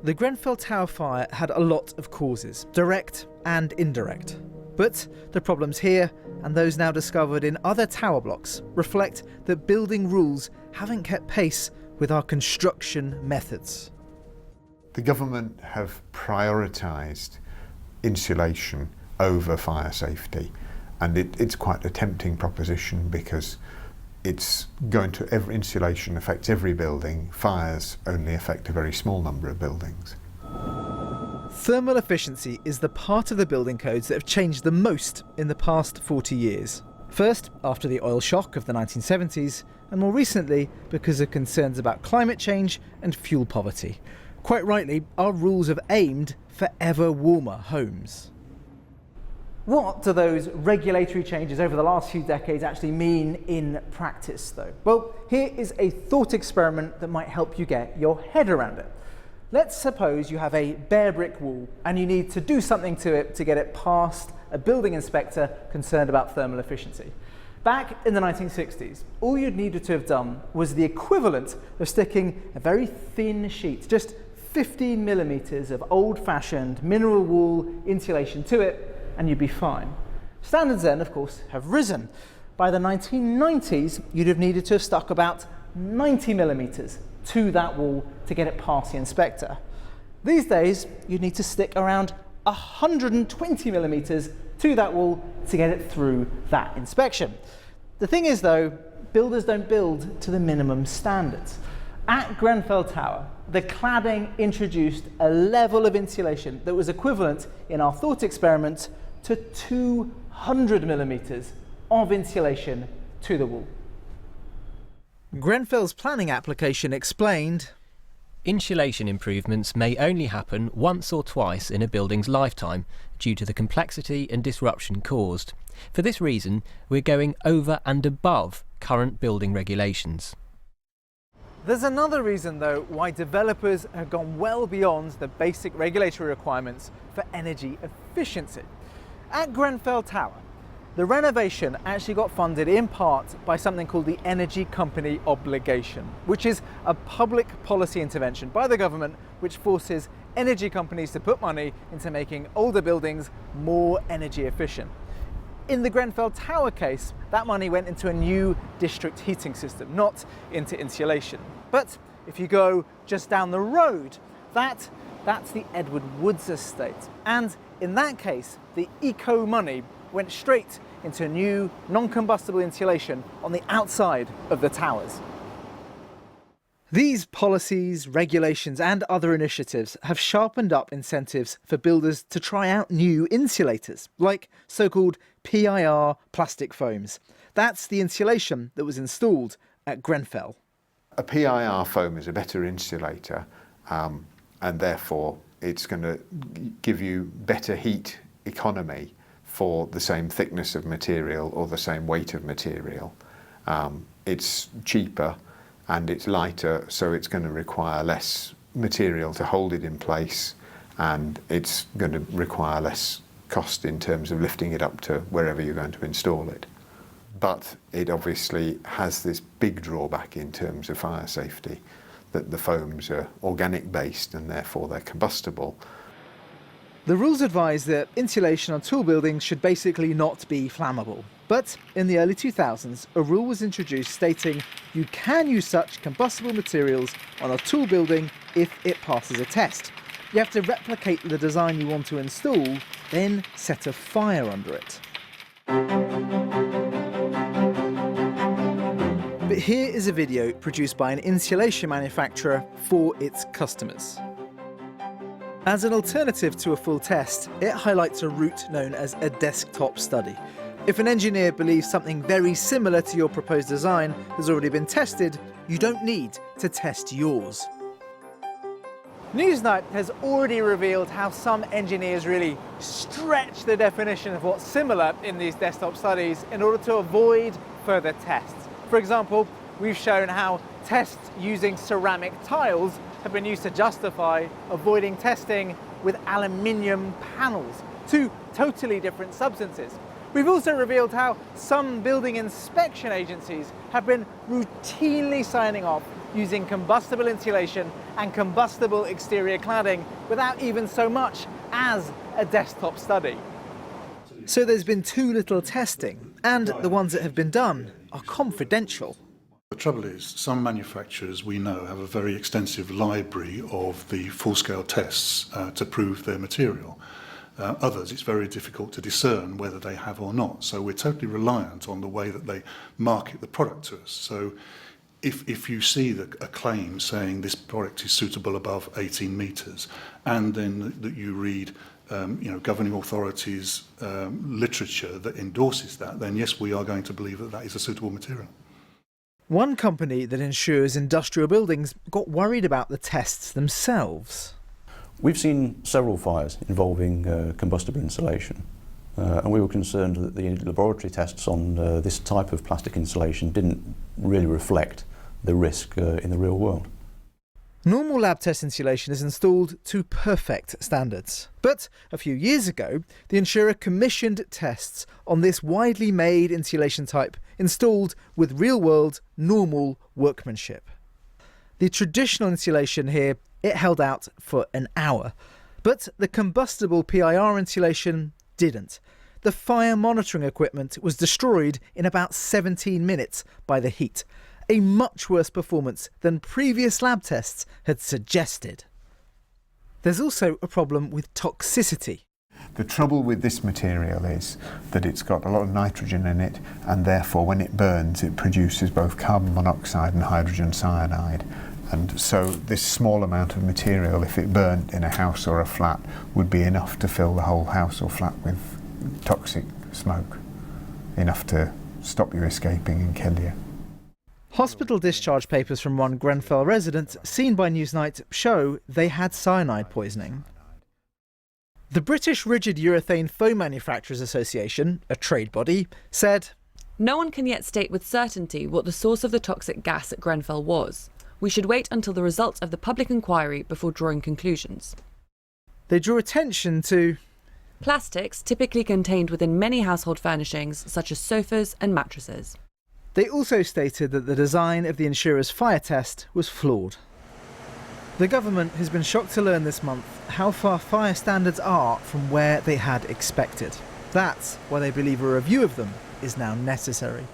The Grenfell Tower fire had a lot of causes, direct and indirect. But the problems here, and those now discovered in other tower blocks, reflect that building rules haven't kept pace with our construction methods. The government have prioritised insulation over fire safety, and it's quite a tempting proposition because insulation affects every building, fires only affect a very small number of buildings. Thermal efficiency is the part of the building codes that have changed the most in the past 40 years. First, after the oil shock of the 1970s, and more recently because of concerns about climate change and fuel poverty. Quite rightly, our rules have aimed for ever warmer homes. What do those regulatory changes over the last few decades actually mean in practice, though? Well, here is a thought experiment that might help you get your head around it. Let's suppose you have a bare brick wall and you need to do something to it to get it past a building inspector concerned about thermal efficiency. Back in the 1960s, all you'd needed to have done was the equivalent of sticking a very thin sheet, just 15 millimeters of old-fashioned mineral wool insulation to it, and you'd be fine. Standards then, of course, have risen. By the 1990s, you'd have needed to have stuck about 90 millimeters to that wall to get it past the inspector. These days, you'd need to stick around 120 millimeters to that wall to get it through that inspection. The thing is, though, builders don't build to the minimum standards. At Grenfell Tower, the cladding introduced a level of insulation that was equivalent, in our thought experiment, to 200 millimeters of insulation to the wall. Grenfell's planning application explained, insulation improvements may only happen once or twice in a building's lifetime due to the complexity and disruption caused. For this reason, we're going over and above current building regulations. There's another reason, though, why developers have gone well beyond the basic regulatory requirements for energy efficiency. At Grenfell Tower, the renovation actually got funded in part by something called the Energy Company Obligation, which is a public policy intervention by the government which forces energy companies to put money into making older buildings more energy efficient. In the Grenfell Tower case, that money went into a new district heating system, not into insulation. But if you go just down the road, that's the Edward Woods estate. And in that case, the eco money went straight into new non-combustible insulation on the outside of the towers. These policies, regulations and other initiatives have sharpened up incentives for builders to try out new insulators, like so-called PIR plastic foams. That's the insulation that was installed at Grenfell. A PIR foam is a better insulator, and therefore it's going to give you better heat economy for the same thickness of material or the same weight of material. It's cheaper and it's lighter, so it's going to require less material to hold it in place, and it's going to require less cost in terms of lifting it up to wherever you're going to install it. But it obviously has this big drawback in terms of fire safety, that the foams are organic based and therefore they're combustible. The rules advise that insulation on tall buildings should basically not be flammable. But in the early 2000s, a rule was introduced stating you can use such combustible materials on a tall building if it passes a test. You have to replicate the design you want to install, then set a fire under it. But here is a video produced by an insulation manufacturer for its customers. As an alternative to a full test, it highlights a route known as a desktop study. If an engineer believes something very similar to your proposed design has already been tested, you don't need to test yours. Newsnight has already revealed how some engineers really stretch the definition of what's similar in these desktop studies in order to avoid further tests. For example, we've shown how tests using ceramic tiles have been used to justify avoiding testing with aluminium panels, two totally different substances. We've also revealed how some building inspection agencies have been routinely signing off using combustible insulation and combustible exterior cladding without even so much as a desktop study. So there's been too little testing, and the ones that have been done are confidential. The trouble is, some manufacturers we know have a very extensive library of the full-scale tests to prove their material. Others, it's very difficult to discern whether they have or not. So we're totally reliant on the way that they market the product to us. So if you see a claim saying this product is suitable above 18 metres, and then that you read governing authorities' literature that endorses that, then yes, we are going to believe that that is a suitable material. One company that insures industrial buildings got worried about the tests themselves. We've seen several fires involving combustible insulation, and we were concerned that the laboratory tests on this type of plastic insulation didn't really reflect the risk in the real world. Normal lab test insulation is installed to perfect standards. But a few years ago, the insurer commissioned tests on this widely made insulation type installed with real-world, normal workmanship. The traditional insulation here, it held out for an hour. But the combustible PIR insulation didn't. The fire monitoring equipment was destroyed in about 17 minutes by the heat. A much worse performance than previous lab tests had suggested. There's also a problem with toxicity. The trouble with this material is that it's got a lot of nitrogen in it, and therefore when it burns it produces both carbon monoxide and hydrogen cyanide. And so this small amount of material, if it burnt in a house or a flat, would be enough to fill the whole house or flat with toxic smoke, enough to stop you escaping and kill you. Hospital discharge papers from one Grenfell resident seen by Newsnight show they had cyanide poisoning. The British Rigid Urethane Foam Manufacturers Association, a trade body, said, "No one can yet state with certainty what the source of the toxic gas at Grenfell was. We should wait until the results of the public inquiry before drawing conclusions." They drew attention to plastics typically contained within many household furnishings such as sofas and mattresses. They also stated that the design of the insurer's fire test was flawed. The government has been shocked to learn this month how far fire standards are from where they had expected. That's why they believe a review of them is now necessary.